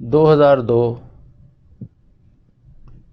2002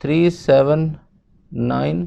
379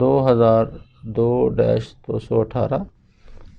2002-218،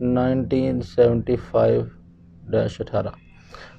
1975-18۔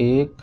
1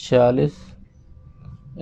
46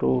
2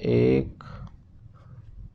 1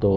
2.